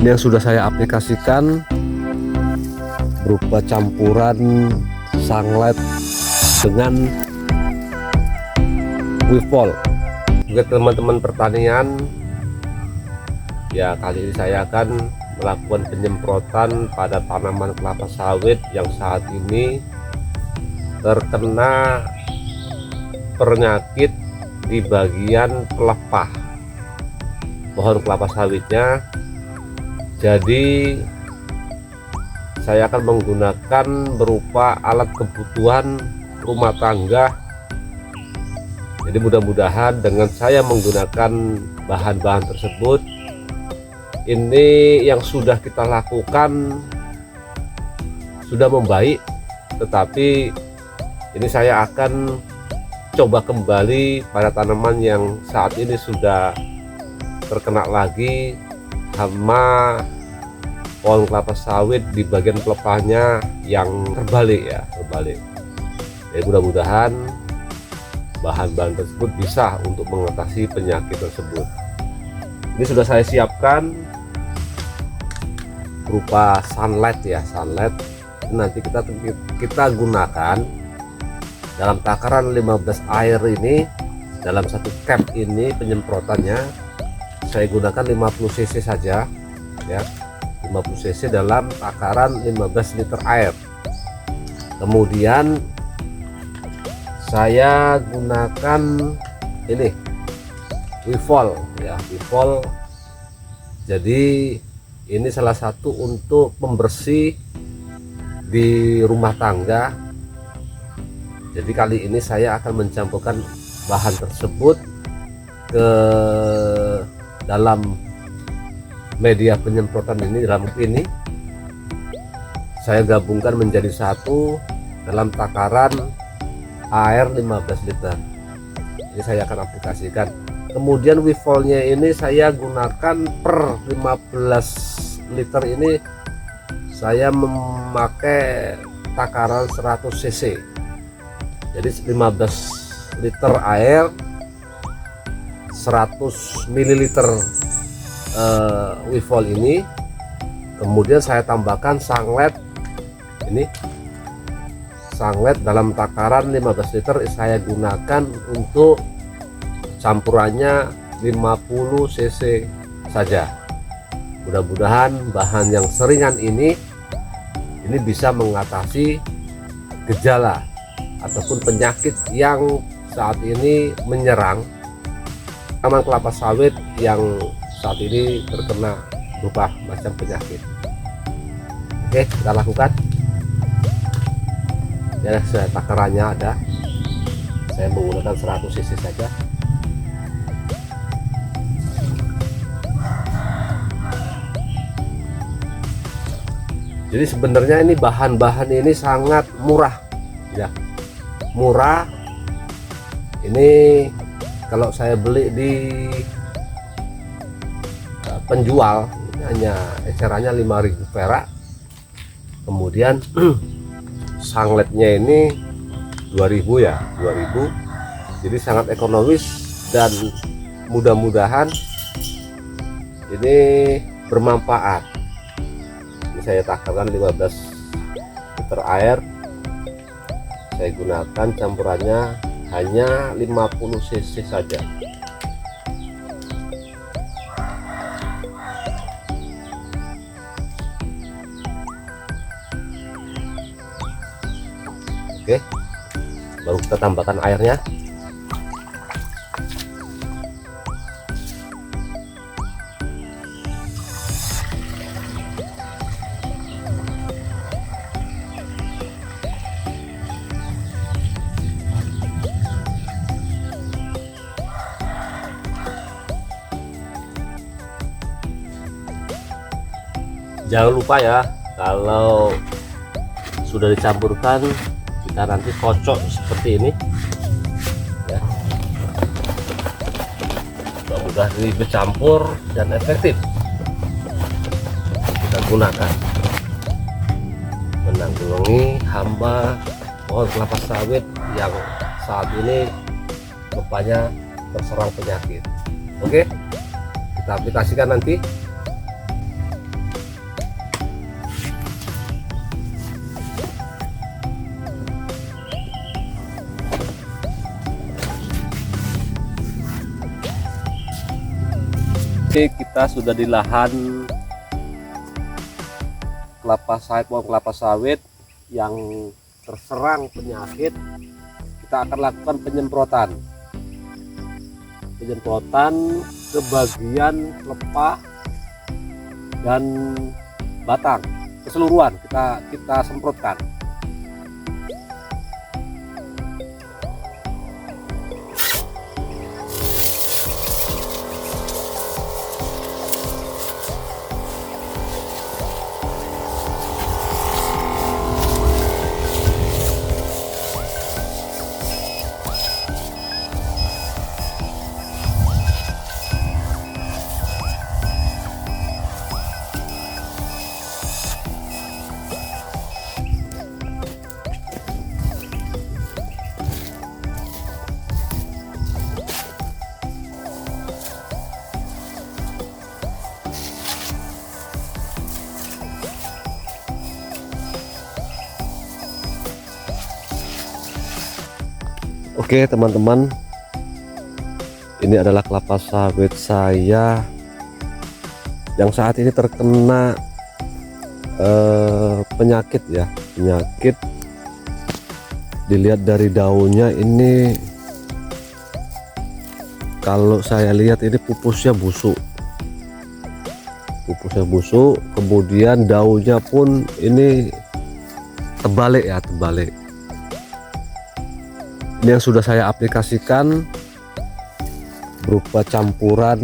Ini yang sudah saya aplikasikan berupa campuran Sunlight dengan Wifol. Untuk teman-teman pertanian, ya kali ini saya akan melakukan penyemprotan pada tanaman kelapa sawit yang saat ini terkena penyakit di bagian pelepah pohon kelapa sawitnya. Jadi saya akan menggunakan berupa alat kebutuhan rumah tangga. Jadi mudah-mudahan dengan saya menggunakan bahan-bahan tersebut, ini yang sudah kita lakukan sudah membaik, tetapi ini saya akan coba kembali pada tanaman yang saat ini sudah terkena lagi hama pohon kelapa sawit di bagian pelepahnya yang terbalik. Jadi mudah-mudahan bahan-bahan tersebut bisa untuk mengatasi penyakit tersebut. Ini sudah saya siapkan berupa Sunlight ya, Sunlight. Nanti kita gunakan dalam takaran 15 air ini. Dalam satu cap ini penyemprotannya saya gunakan 50 cc saja ya, 50 cc dalam takaran 15 liter air. Kemudian saya gunakan ini Wifol ya, Wifol. Jadi ini salah satu untuk pembersih di rumah tangga. Jadi kali ini saya akan mencampurkan bahan tersebut ke dalam media penyemprotan ini. Dalam ini saya gabungkan menjadi satu dalam takaran air 15 liter. Ini saya akan aplikasikan. Kemudian Wifolnya ini saya gunakan per 15 liter ini saya memakai takaran 100 cc. Jadi 15 liter air 100 ml Wifol ini. Kemudian saya tambahkan Sunlight ini, Sunlight dalam takaran 15 liter saya gunakan untuk campurannya 50 cc saja. Mudah-mudahan bahan yang seringan ini bisa mengatasi gejala ataupun penyakit yang saat ini menyerang tanaman kelapa sawit yang saat ini terkena berupa macam penyakit. Oke, kita lakukan ya. Takarannya ada, saya menggunakan 100 cc saja. Jadi sebenarnya ini bahan-bahan ini sangat murah ya, murah. Ini kalau saya beli di penjual ini hanya ecerannya 5.000 perak. Kemudian Sunlightnya ini 2000 ya, 2000. Jadi sangat ekonomis dan mudah-mudahan ini bermanfaat. Ini saya takarkan 15 liter air, saya gunakan campurannya hanya 50 cc saja. Oke, baru kita tambahkan airnya. Jangan lupa ya, kalau sudah dicampurkan kita nanti kocok seperti ini ya. Mudah-mudahan ini bercampur dan efektif kita gunakan menanggulangi hama pohon kelapa sawit yang saat ini rupanya terserang penyakit. Oke, kita aplikasikan nanti. Kita sudah di lahan pohon kelapa sawit yang terserang penyakit. Kita akan lakukan penyemprotan ke bagian pelepah dan batang keseluruhan, kita semprotkan. Oke teman-teman, ini adalah kelapa sawit saya yang saat ini terkena penyakit ya, penyakit. Dilihat dari daunnya ini, kalau saya lihat ini pupusnya busuk, kemudian daunnya pun ini terbalik ya, terbalik. Ini yang sudah saya aplikasikan berupa campuran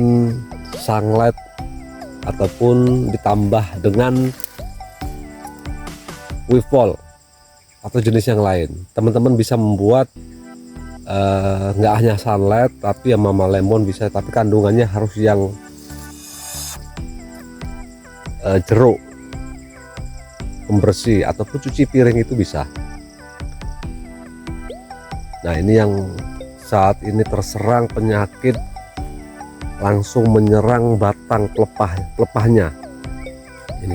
Sunlight ataupun ditambah dengan Wivol atau jenis yang lain. Teman-teman bisa membuat nggak hanya Sunlight tapi yang Mama Lemon bisa, tapi kandungannya harus yang jeruk pembersih ataupun cuci piring itu bisa. Nah, ini yang saat ini terserang penyakit langsung menyerang batang pelepahnya ini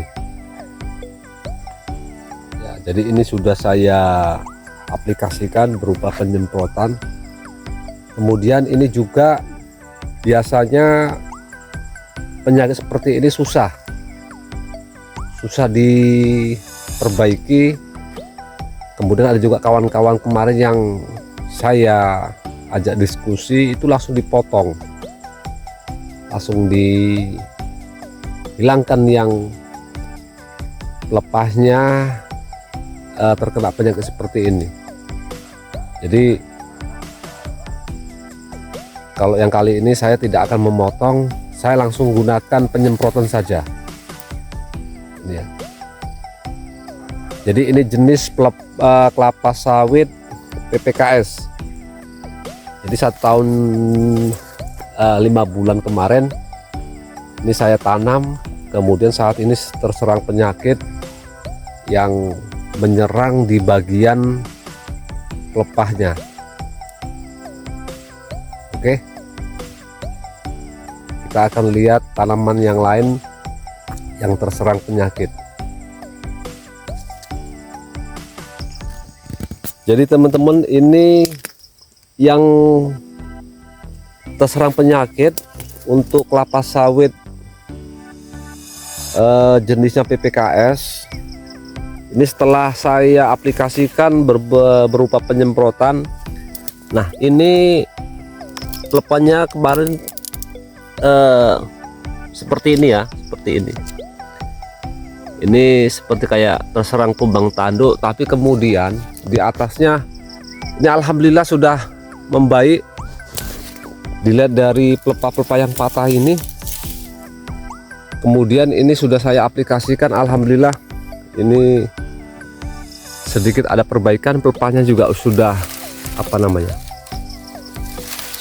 ya. Jadi ini sudah saya aplikasikan berupa penyemprotan. Kemudian ini juga biasanya penyakit seperti ini susah diperbaiki. Kemudian ada juga kawan-kawan kemarin yang saya ajak diskusi, itu langsung dipotong, langsung dihilangkan yang lepasnya terkena penyakit seperti ini. Jadi kalau yang kali ini saya tidak akan memotong, saya langsung gunakan penyemprotan saja ini ya. Jadi ini jenis kelapa sawit PPKS. Jadi 1 tahun 5 bulan kemarin ini saya tanam, kemudian saat ini terserang penyakit yang menyerang di bagian pelepahnya. Oke, kita akan lihat tanaman yang lain yang terserang penyakit. Jadi teman-teman, ini yang terserang penyakit untuk kelapa sawit jenisnya PPKS. Ini setelah saya aplikasikan berupa penyemprotan. Nah, ini pelepahnya kemarin seperti ini ya, seperti ini. Ini seperti kayak terserang kumbang tanduk, tapi kemudian di atasnya ini alhamdulillah sudah membaik. Dilihat dari pelepah-pelepah yang patah ini, kemudian ini sudah saya aplikasikan, alhamdulillah ini sedikit ada perbaikan. Pelepahnya juga sudah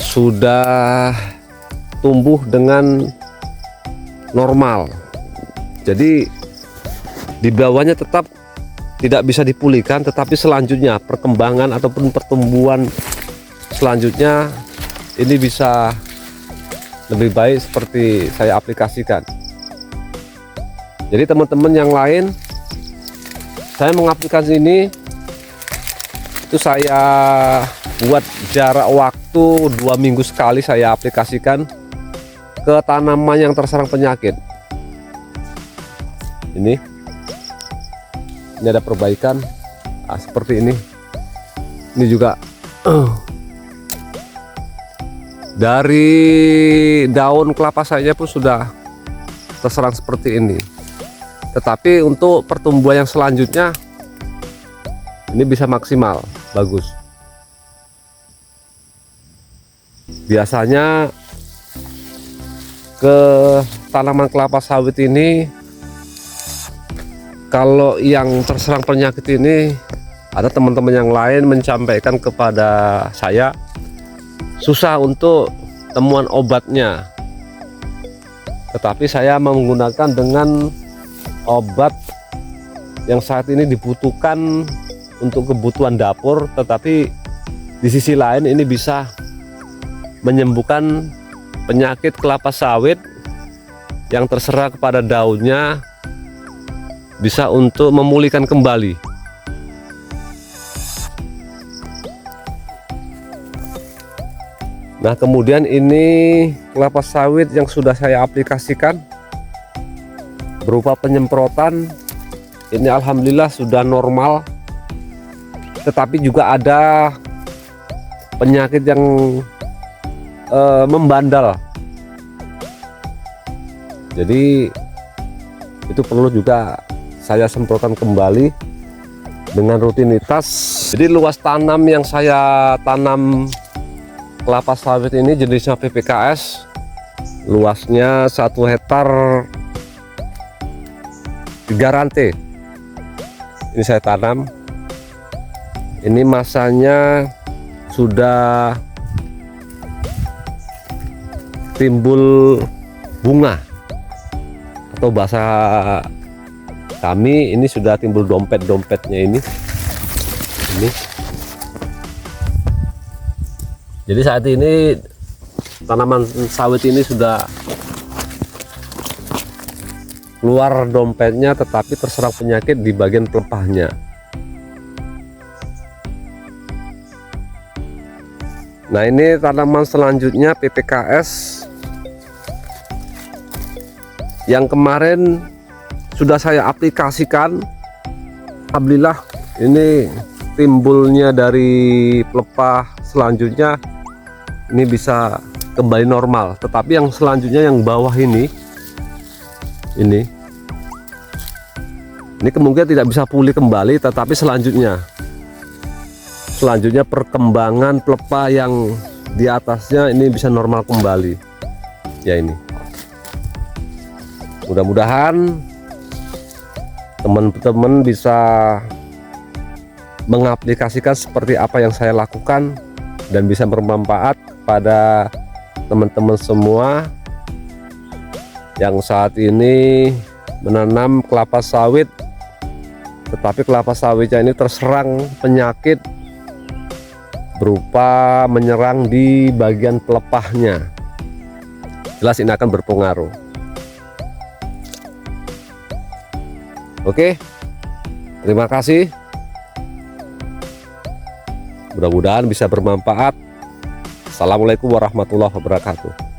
sudah tumbuh dengan normal. Jadi di bawahnya tetap tidak bisa dipulihkan, tetapi selanjutnya perkembangan ataupun pertumbuhan selanjutnya ini bisa lebih baik seperti saya aplikasikan. Jadi teman-teman yang lain, saya mengaplikasi ini itu saya buat jarak waktu 2 minggu sekali saya aplikasikan. ke tanaman yang terserang penyakit. Ini ada perbaikan. Nah, seperti ini juga dari daun kelapa sawitnya pun sudah terserang seperti ini. Tetapi untuk pertumbuhan yang selanjutnya ini bisa maksimal bagus. Biasanya ke tanaman kelapa sawit ini kalau yang terserang penyakit ini, ada teman-teman yang lain menyampaikan kepada saya susah untuk temuan obatnya. Tetapi saya menggunakan dengan obat yang saat ini dibutuhkan untuk kebutuhan dapur, tetapi di sisi lain ini bisa menyembuhkan penyakit kelapa sawit yang terserang kepada daunnya, bisa untuk memulihkan kembali. Nah, kemudian ini kelapa sawit yang sudah saya aplikasikan berupa penyemprotan, ini alhamdulillah sudah normal, tetapi juga ada penyakit yang membandal. Jadi itu perlu juga saya semprotkan kembali dengan rutinitas. Jadi luas tanam yang saya tanam kelapa sawit ini jenisnya PPKS, luasnya 1 hektar 3 rantai. Ini saya tanam. Ini masanya sudah timbul bunga, atau bahasa kami ini sudah timbul dompet-dompetnya ini. Jadi saat ini tanaman sawit ini sudah keluar dompetnya, tetapi terserang penyakit di bagian pelepahnya. Nah, ini tanaman selanjutnya PPKS yang kemarin sudah saya aplikasikan. Alhamdulillah ini timbulnya dari pelepah selanjutnya ini bisa kembali normal. Tetapi yang selanjutnya yang bawah ini kemungkinan tidak bisa pulih kembali, tetapi selanjutnya perkembangan pelepah yang di atasnya ini bisa normal kembali. Ya, ini mudah-mudahan teman-teman bisa mengaplikasikan seperti apa yang saya lakukan dan bisa bermanfaat pada teman-teman semua yang saat ini menanam kelapa sawit, tetapi kelapa sawitnya ini terserang penyakit berupa menyerang di bagian pelepahnya. Jelas ini akan berpengaruh. Oke, terima kasih. Mudah-mudahan bisa bermanfaat. Assalamualaikum warahmatullahi wabarakatuh.